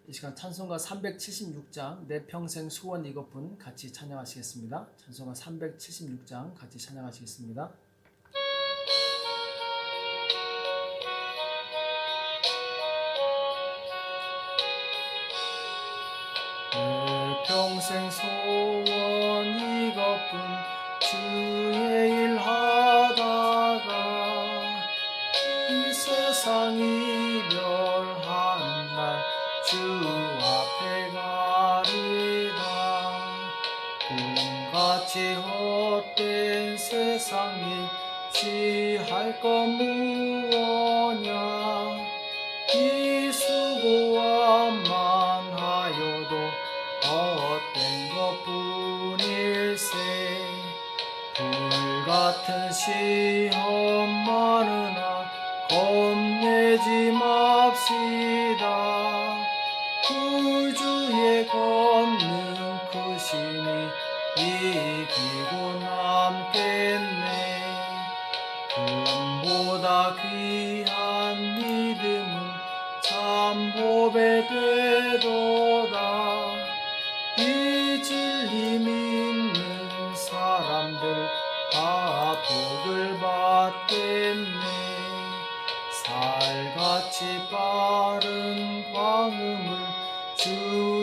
이 시간 찬송가 376장 내 평생 소원 이것뿐 같이 찬양하시겠습니다. 찬송가 376장 같이 찬양하시겠습니다. 내 평생 소원 이것뿐 주의 일 하다가 이 세상 이별하는 날 주 앞에 가리다. 꿈같이 헛된 세상 일 취할 것 무엇냐. 이 수고함만 하여도 헛된 것뿐일세. 불같은 시험 많으나 겁내지 맙시다. 구주의 권능 크시니 이기고 남겠네. 금보다 귀한 믿음은 참 보배 되도다. 이 진리 믿는 사람들 다 복을 받겠네. 살같이 빠른 광음을 주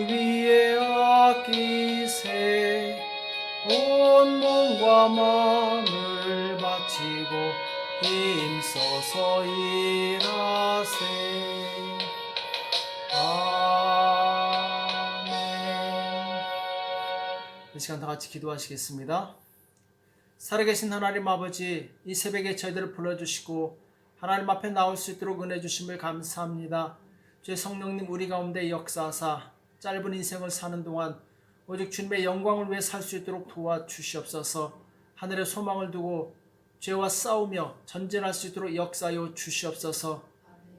위에 아끼세. 온 몸과 마음을 바치고 힘써서 일하세. 아멘. 이 시간 다 같이 기도하시겠습니다. 살아계신 하나님 아버지, 이 새벽에 저희들을 불러주시고 하나님 앞에 나올 수 있도록 은혜 주심을 감사합니다. 주의 성령님 우리 가운데 역사하사 짧은 인생을 사는 동안 오직 주님의 영광을 위해 살 수 있도록 도와주시옵소서. 하늘에 소망을 두고 죄와 싸우며 전쟁할 수 있도록 역사하여 주시옵소서.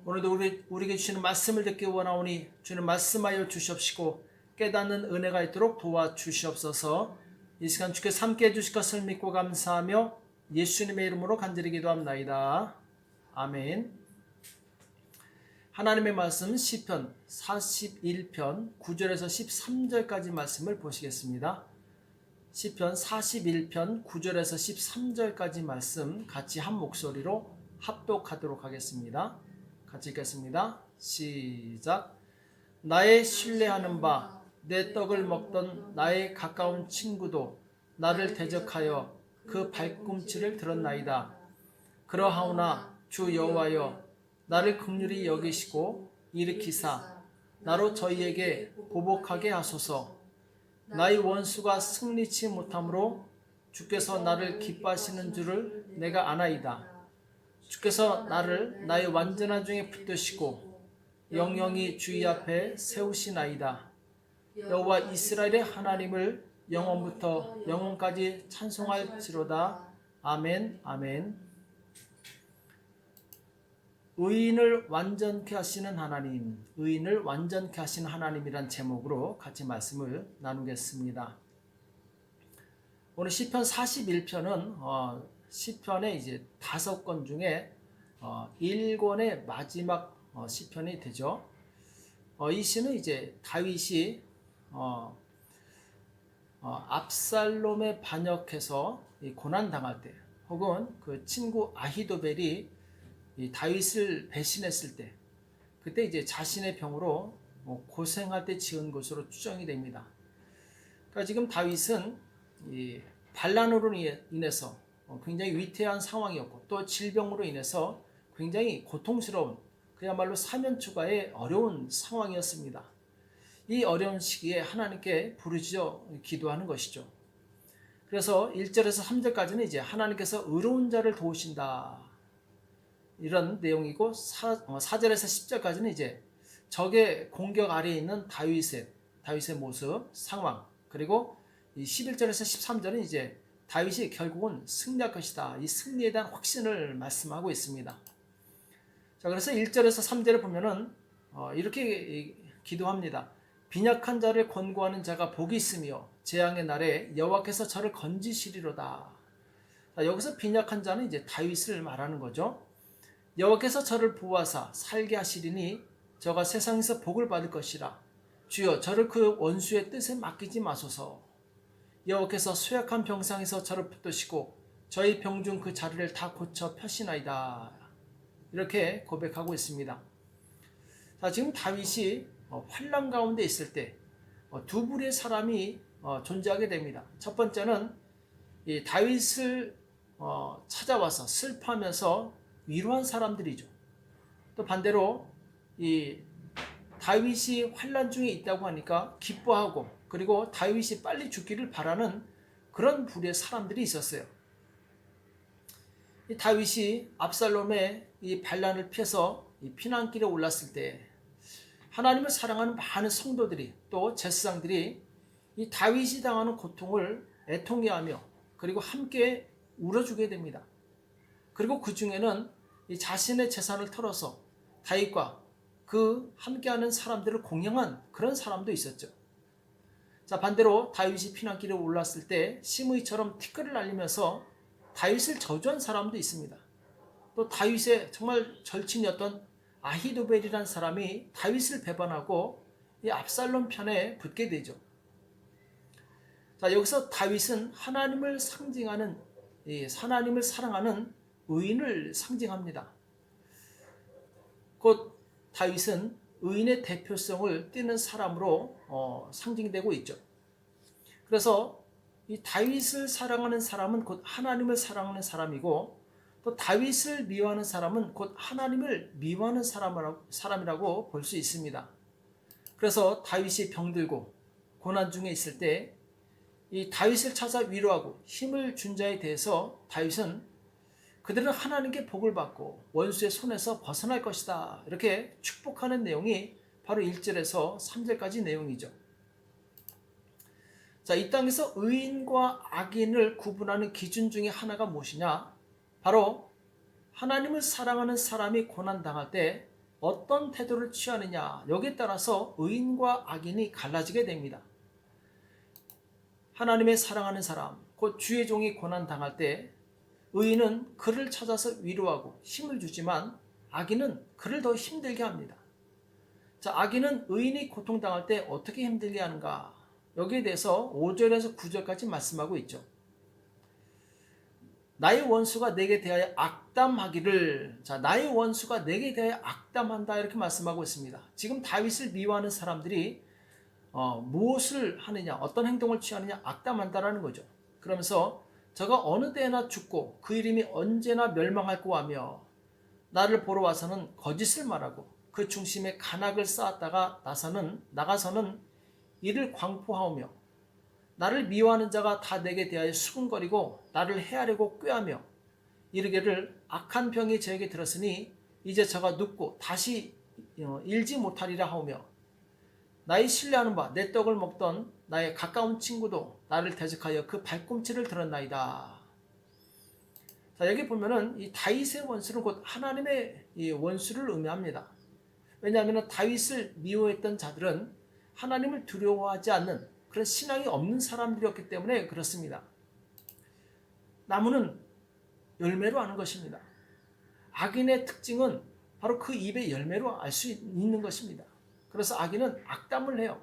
오늘도 우리에게 주시는 말씀을 듣기 원하오니 주는 말씀하여 주시옵시고 깨닫는 은혜가 있도록 도와주시옵소서. 이 시간 주께서 함께 해주실 것을 믿고 감사하며 예수님의 이름으로 간절히 기도합나이다. 아멘. 하나님의 말씀 시편 41편 9절에서 13절까지 말씀을 보시겠습니다. 시편 41편 9절에서 13절까지 말씀 같이 한 목소리로 합독하도록 하겠습니다. 같이 읽겠습니다. 시작. 나의 신뢰하는 바 내 떡을 먹던 나의 가까운 친구도 나를 대적하여 그 발꿈치를 들었나이다. 그러하오나 주 여호와여 나를 긍휼히 여기시고 일으키사 나로 저희에게 보복하게 하소서. 나의 원수가 승리치 못하므로 주께서 나를 기뻐하시는 줄을 내가 아나이다. 주께서 나를 나의 완전한 중에 붙드시고 영영이 주의 앞에 세우시나이다. 여호와 이스라엘의 하나님을 영원부터 영원까지 찬송할지로다. 아멘. 아멘. 의인을 완전케 하시는 하나님, 의인을 완전케 하시는 하나님이란 제목으로 같이 말씀을 나누겠습니다. 오늘 시편 41편은 시편의 이제 5권 중에 1권의 마지막 시편이 되죠. 이 시는 이제 다윗이 압살롬에 반역해서 고난 당할 때, 혹은 그 친구 아히도벨이 이 다윗을 배신했을 때, 그때 이제 자신의 병으로 고생할 때 지은 것으로 추정이 됩니다. 그러니까 지금 다윗은 이 반란으로 인해서 굉장히 위태한 상황이었고, 또 질병으로 인해서 굉장히 고통스러운, 그야말로 사면초가의 어려운 상황이었습니다. 이 어려운 시기에 하나님께 부르짖어 기도하는 것이죠. 그래서 1절에서 3절까지는 이제 하나님께서 의로운 자를 도우신다, 이런 내용이고, 4절에서 10절까지는 이제 적의 공격 아래에 있는 다윗의 모습, 상황, 그리고 11절에서 13절은 이제 다윗이 결국은 승리할 것이다, 이 승리에 대한 확신을 말씀하고 있습니다. 자, 그래서 1절에서 3절을 보면은 이렇게 기도합니다. 빈약한 자를 권고하는 자가 복이 있으며 재앙의 날에 여호와께서 저를 건지시리로다. 자, 여기서 빈약한 자는 이제 다윗을 말하는 거죠. 여호와께서 저를 보호하사 살게 하시리니 저가 세상에서 복을 받을 것이라. 주여 저를 그 원수의 뜻에 맡기지 마소서. 여호와께서 쇠약한 병상에서 저를 붙드시고 저희 병중 그 자리를 다 고쳐 펴시나이다. 이렇게 고백하고 있습니다. 자, 지금 다윗이 환난 가운데 있을 때 두 부류의 사람이 존재하게 됩니다. 첫 번째는 이 다윗을 찾아와서 슬퍼하면서 위로한 사람들이죠. 또 반대로 이 다윗이 환난 중에 있다고 하니까 기뻐하고 그리고 다윗이 빨리 죽기를 바라는 그런 부류의 사람들이 있었어요. 이 다윗이 압살롬의 이 반란을 피해서 이 피난길에 올랐을 때 하나님을 사랑하는 많은 성도들이 또 제사장들이 이 다윗이 당하는 고통을 애통해하며 그리고 함께 울어주게 됩니다. 그리고 그 중에는 이 자신의 재산을 털어서 다윗과 그 함께하는 사람들을 공양한 그런 사람도 있었죠. 자, 반대로 다윗이 피난길에 올랐을 때 시므이처럼 티끌을 날리면서 다윗을 저주한 사람도 있습니다. 또 다윗의 정말 절친이었던 아히도벨이라는 사람이 다윗을 배반하고 이 압살롬 편에 붙게 되죠. 자, 여기서 다윗은 하나님을 상징하는 하나님을 사랑하는 의인을 상징합니다. 곧 다윗은 의인의 대표성을 띠는 사람으로 상징되고 있죠. 그래서 이 다윗을 사랑하는 사람은 곧 하나님을 사랑하는 사람이고 또 다윗을 미워하는 사람은 곧 하나님을 미워하는 사람이라고 볼 수 있습니다. 그래서 다윗이 병들고 고난 중에 있을 때 이 다윗을 찾아 위로하고 힘을 준 자에 대해서 다윗은 그들은 하나님께 복을 받고 원수의 손에서 벗어날 것이다. 이렇게 축복하는 내용이 바로 1절에서 3절까지 내용이죠. 자, 이 땅에서 의인과 악인을 구분하는 기준 중에 하나가 무엇이냐? 바로 하나님을 사랑하는 사람이 고난당할 때 어떤 태도를 취하느냐, 여기에 따라서 의인과 악인이 갈라지게 됩니다. 하나님의 사랑하는 사람, 곧 주의 종이 고난당할 때 의인은 그를 찾아서 위로하고 힘을 주지만 악인은 그를 더 힘들게 합니다. 자, 악인은 의인이 고통당할 때 어떻게 힘들게 하는가? 여기에 대해서 5절에서 9절까지 말씀하고 있죠. 나의 원수가 내게 대하여 악담하기를, 자, 나의 원수가 내게 대하여 악담한다 이렇게 말씀하고 있습니다. 지금 다윗을 미워하는 사람들이 무엇을 하느냐, 어떤 행동을 취하느냐, 악담한다라는 거죠. 그러면서 저가 어느 때나 죽고 그 이름이 언제나 멸망할 거하며 나를 보러 와서는 거짓을 말하고 그 중심에 간악을 쌓았다가 나가서는 이를 광포하오며 나를 미워하는 자가 다 내게 대하여 수군거리고 나를 해하려고 꾀하며 이르기를 악한 병이 저에게 들었으니 이제 저가 눕고 다시 일지 못하리라 하오며 나의 신뢰하는 바 내 떡을 먹던 나의 가까운 친구도 나를 대적하여 그 발꿈치를 들었나이다. 자, 여기 보면은 이 다윗의 원수는 곧 하나님의 이 원수를 의미합니다. 왜냐하면 다윗을 미워했던 자들은 하나님을 두려워하지 않는 그런 신앙이 없는 사람들이었기 때문에 그렇습니다. 나무는 열매로 아는 것입니다. 악인의 특징은 바로 그 입의 열매로 알 수 있는 것입니다. 그래서 악인은 악담을 해요.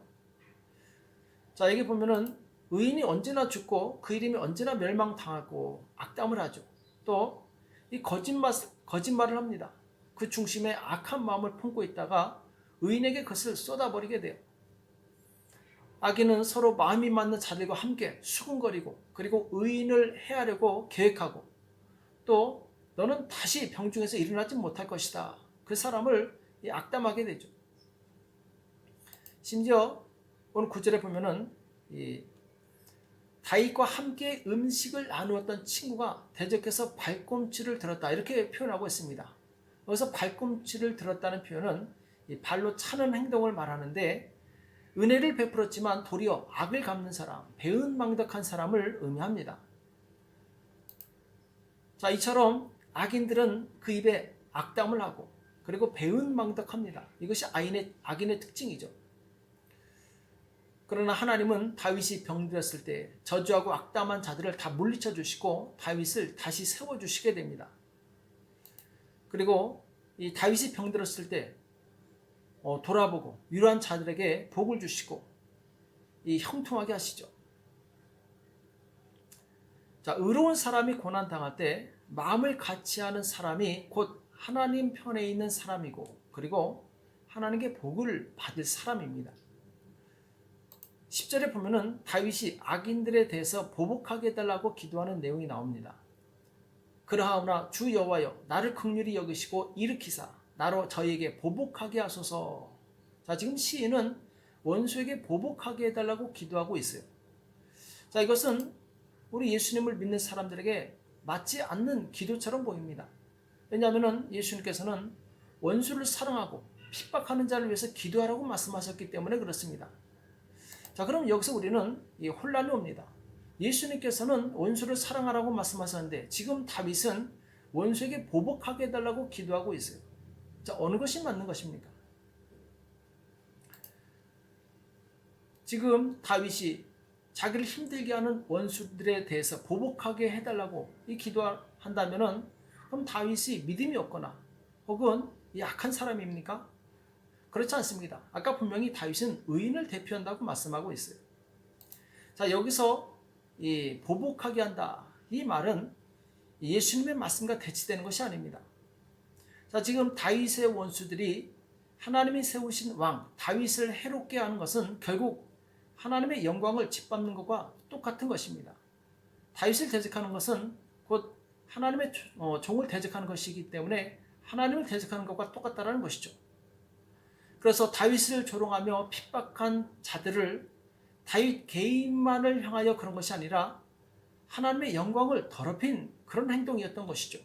자, 여기 보면은 의인이 언제나 죽고 그 이름이 언제나 멸망당하고 악담을 하죠. 또 이 거짓말을 합니다. 그 중심에 악한 마음을 품고 있다가 의인에게 그것을 쏟아버리게 돼요. 악인은 서로 마음이 맞는 자들과 함께 수군거리고 그리고 의인을 해하려고 계획하고 또 너는 다시 병중에서 일어나지 못할 것이다. 그 사람을 악담하게 되죠. 심지어 오늘 9절에 보면은 다윗과 함께 음식을 나누었던 친구가 대적해서 발꿈치를 들었다 이렇게 표현하고 있습니다. 여기서 발꿈치를 들었다는 표현은 발로 차는 행동을 말하는데 은혜를 베풀었지만 도리어 악을 갚는 사람, 배은망덕한 사람을 의미합니다. 자, 이처럼 악인들은 그 입에 악담을 하고 그리고 배은망덕합니다. 이것이 악인의 특징이죠. 그러나 하나님은 다윗이 병들었을 때 저주하고 악담한 자들을 다 물리쳐 주시고 다윗을 다시 세워주시게 됩니다. 그리고 이 다윗이 병들었을 때 돌아보고 위로한 자들에게 복을 주시고 이 형통하게 하시죠. 자, 의로운 사람이 고난 당할 때 마음을 같이 하는 사람이 곧 하나님 편에 있는 사람이고, 그리고 하나님께 복을 받을 사람입니다. 10절에 보면은 다윗이 악인들에 대해서 보복하게 해달라고 기도하는 내용이 나옵니다. 그러하오나 주 여호와여, 나를 긍휼히 여기시고 일으키사 나로 저에게 보복하게 하소서. 자, 지금 시인은 원수에게 보복하게 해달라고 기도하고 있어요. 자, 이것은 우리 예수님을 믿는 사람들에게 맞지 않는 기도처럼 보입니다. 왜냐하면 예수님께서는 원수를 사랑하고 핍박하는 자를 위해서 기도하라고 말씀하셨기 때문에 그렇습니다. 자, 그럼 여기서 우리는 혼란이 옵니다. 예수님께서는 원수를 사랑하라고 말씀하셨는데 지금 다윗은 원수에게 보복하게 해달라고 기도하고 있어요. 자, 어느 것이 맞는 것입니까? 지금 다윗이 자기를 힘들게 하는 원수들에 대해서 보복하게 해달라고 기도한다면 그럼 다윗이 믿음이 없거나 혹은 약한 사람입니까? 그렇지 않습니다. 아까 분명히 다윗은 의인을 대표한다고 말씀하고 있어요. 자, 여기서 이 보복하게 한다, 이 말은 예수님의 말씀과 대치되는 것이 아닙니다. 자, 지금 다윗의 원수들이 하나님이 세우신 왕 다윗을 해롭게 하는 것은 결국 하나님의 영광을 짓밟는 것과 똑같은 것입니다. 다윗을 대적하는 것은 곧 하나님의 종을 대적하는 것이기 때문에 하나님을 대적하는 것과 똑같다는 것이죠. 그래서 다윗을 조롱하며 핍박한 자들을 다윗 개인만을 향하여 그런 것이 아니라 하나님의 영광을 더럽힌 그런 행동이었던 것이죠.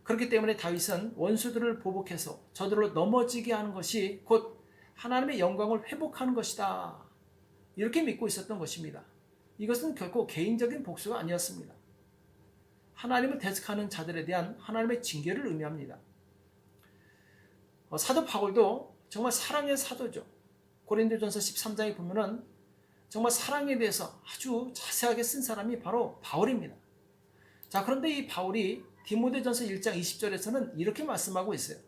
그렇기 때문에 다윗은 원수들을 보복해서 저들로 넘어지게 하는 것이 곧 하나님의 영광을 회복하는 것이다, 이렇게 믿고 있었던 것입니다. 이것은 결코 개인적인 복수가 아니었습니다. 하나님을 대적하는 자들에 대한 하나님의 징계를 의미합니다. 사도 바울도 정말 사랑의 사도죠. 고린도전서 13장에 보면은 정말 사랑에 대해서 아주 자세하게 쓴 사람이 바로 바울입니다. 자, 그런데 이 바울이 디모데전서 1장 20절에서는 이렇게 말씀하고 있어요.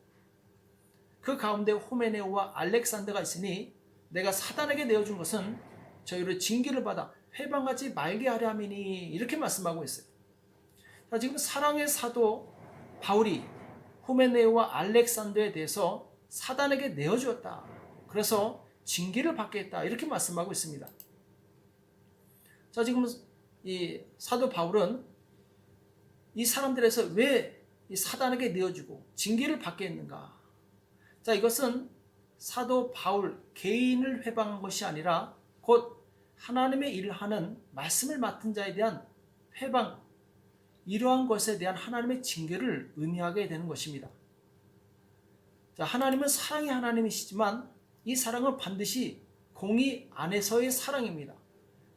그 가운데 호메네오와 알렉산더가 있으니 내가 사단에게 내어준 것은 저희를 징계를 받아 회방하지 말게 하려 함이니, 이렇게 말씀하고 있어요. 자, 지금 사랑의 사도 바울이 호메네오와 알렉산더에 대해서 사단에게 내어주었다, 그래서 징계를 받게 했다, 이렇게 말씀하고 있습니다. 자, 지금 이 사도 바울은 이 사람들에서 왜 이 사단에게 내어주고 징계를 받게 했는가? 자, 이것은 사도 바울 개인을 회방한 것이 아니라 곧 하나님의 일을 하는 말씀을 맡은 자에 대한 회방, 이러한 것에 대한 하나님의 징계를 의미하게 되는 것입니다. 자, 하나님은 사랑의 하나님이시지만 이 사랑은 반드시 공의 안에서의 사랑입니다.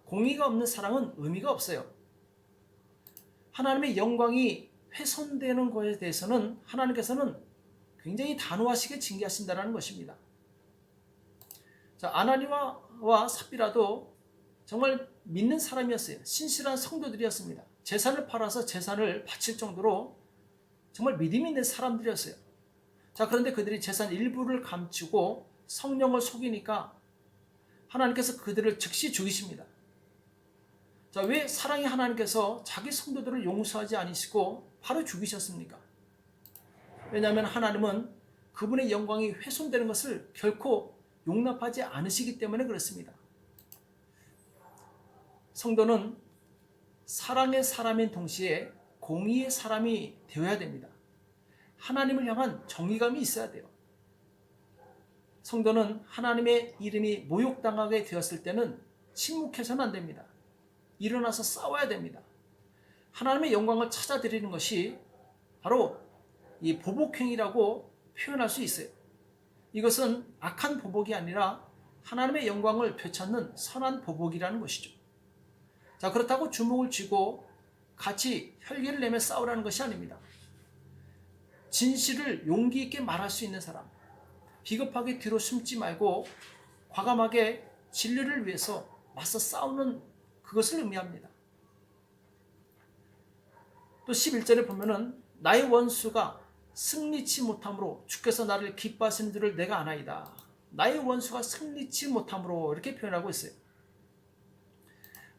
공의가 없는 사랑은 의미가 없어요. 하나님의 영광이 훼손되는 것에 대해서는 하나님께서는 굉장히 단호하시게 징계하신다는 것입니다. 자, 아나니아와 삽비라도 정말 믿는 사람이었어요. 신실한 성도들이었습니다. 재산을 팔아서 재산을 바칠 정도로 정말 믿음이 있는 사람들이었어요. 자, 그런데 그들이 재산 일부를 감추고 성령을 속이니까 하나님께서 그들을 즉시 죽이십니다. 자, 왜 사랑의 하나님께서 자기 성도들을 용서하지 않으시고 바로 죽이셨습니까? 왜냐하면 하나님은 그분의 영광이 훼손되는 것을 결코 용납하지 않으시기 때문에 그렇습니다. 성도는 사랑의 사람인 동시에 공의의 사람이 되어야 됩니다. 하나님을 향한 정의감이 있어야 돼요. 성도는 하나님의 이름이 모욕당하게 되었을 때는 침묵해서는 안 됩니다. 일어나서 싸워야 됩니다. 하나님의 영광을 찾아드리는 것이 바로 이 보복행위라고 표현할 수 있어요. 이것은 악한 보복이 아니라 하나님의 영광을 되찾는 선한 보복이라는 것이죠. 자, 그렇다고 주먹을 쥐고 같이 혈기를 내며 싸우라는 것이 아닙니다. 진실을 용기 있게 말할 수 있는 사람, 비겁하게 뒤로 숨지 말고 과감하게 진리를 위해서 맞서 싸우는 그것을 의미합니다. 또 11절에 보면은 나의 원수가 승리치 못함으로 주께서 나를 기뻐하시는 줄을 내가 아나이다. 나의 원수가 승리치 못함으로 이렇게 표현하고 있어요.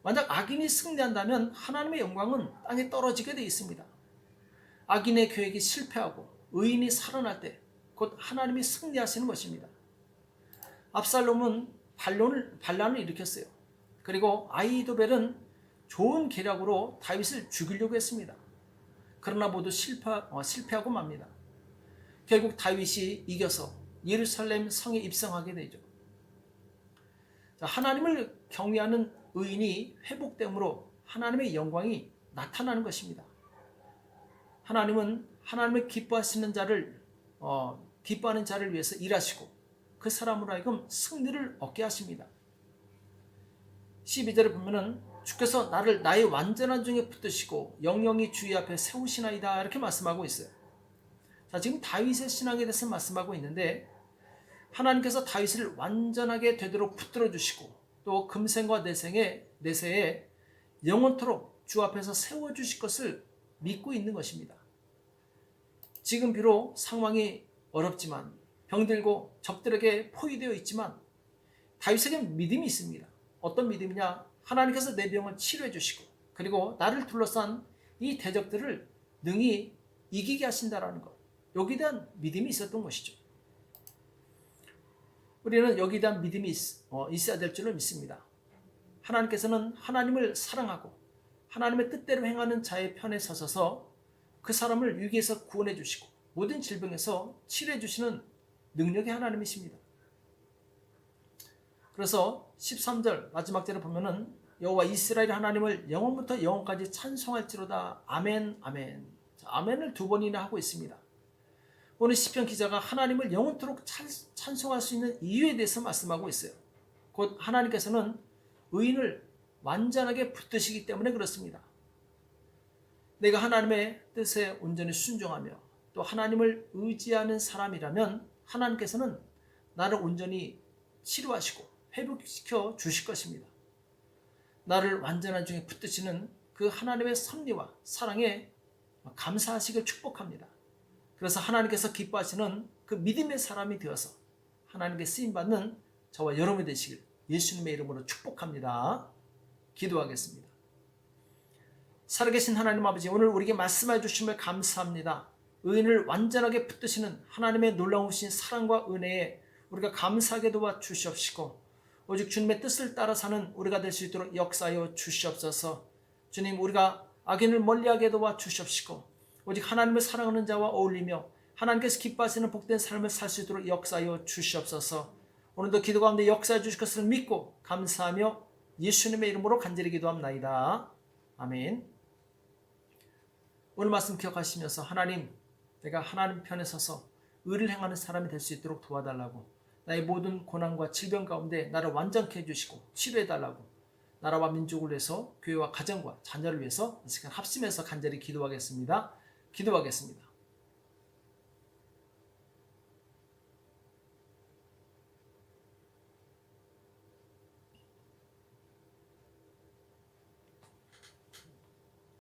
만약 악인이 승리한다면 하나님의 영광은 땅에 떨어지게 되어 있습니다. 악인의 계획이 실패하고 의인이 살아날 때 곧 하나님이 승리하시는 것입니다. 압살롬은 반란을 일으켰어요. 그리고 아히도벨은 좋은 계략으로 다윗을 죽이려고 했습니다. 그러나 모두 실패하고 맙니다. 결국 다윗이 이겨서 예루살렘 성에 입성하게 되죠. 하나님을 경외하는 의인이 회복됨으로 하나님의 영광이 나타나는 것입니다. 하나님은 하나님을 기뻐하는 자를 위해서 일하시고 그 사람으로 하여금 승리를 얻게 하십니다. 12절에 보면은 주께서 나를 나의 완전한 중에 붙드시고 영영이 주의 앞에 세우시나이다 이렇게 말씀하고 있어요. 자, 지금 다윗의 신앙에 대해서 말씀하고 있는데 하나님께서 다윗을 완전하게 되도록 붙들어 주시고 또 금생과 내세에 영원토록 주 앞에서 세워 주실 것을 믿고 있는 것입니다. 지금 비록 상황이 어렵지만 병들고 적들에게 포위되어 있지만 다윗에게 믿음이 있습니다. 어떤 믿음이냐? 하나님께서 내 병을 치료해 주시고 그리고 나를 둘러싼 이 대적들을 능히 이기게 하신다라는 것. 여기에 대한 믿음이 있었던 것이죠. 우리는 여기에 대한 믿음이 있어야 될 줄을 믿습니다. 하나님께서는 하나님을 사랑하고 하나님의 뜻대로 행하는 자의 편에 서셔서 그 사람을 위기에서 구원해 주시고 모든 질병에서 치료해 주시는 능력의 하나님이십니다. 그래서 13절 마지막 절에 보면은 여호와 이스라엘 하나님을 영원부터 영원까지 찬송할지로다. 아멘 아멘. 아멘을 2번이나 하고 있습니다. 오늘 시편 기자가 하나님을 영원토록 찬송할 수 있는 이유에 대해서 말씀하고 있어요. 곧 하나님께서는 의인을 완전하게 붙드시기 때문에 그렇습니다. 내가 하나님의 뜻에 온전히 순종하며 또 하나님을 의지하는 사람이라면 하나님께서는 나를 온전히 치료하시고 회복시켜 주실 것입니다. 나를 완전한 중에 붙드시는 그 하나님의 섭리와 사랑에 감사하시길 축복합니다. 그래서 하나님께서 기뻐하시는 그 믿음의 사람이 되어서 하나님께 쓰임받는 저와 여러분이 되시길 예수님의 이름으로 축복합니다. 기도하겠습니다. 살아계신 하나님 아버지, 오늘 우리에게 말씀해 주심을 감사합니다. 의인을 완전하게 붙드시는 하나님의 놀라우신 사랑과 은혜에 우리가 감사하게 도와주시옵시고 오직 주님의 뜻을 따라 사는 우리가 될 수 있도록 역사하여 주시옵소서. 주님, 우리가 악인을 멀리하게 도와주시옵시고 오직 하나님을 사랑하는 자와 어울리며 하나님께서 기뻐하시는 복된 삶을 살 수 있도록 역사하여 주시옵소서. 오늘도 기도 가운데 역사해 주실 것을 믿고 감사하며 예수님의 이름으로 간절히 기도합나이다. 아멘. 오늘 말씀 기억하시면서 하나님, 내가 하나님 편에 서서 의를 행하는 사람이 될 수 있도록 도와달라고, 나의 모든 고난과 질병 가운데 나를 완전케 해주시고 치료해달라고, 나라와 민족을 위해서 교회와 가정과 자녀를 위해서 이 시간 합심해서 간절히 기도하겠습니다.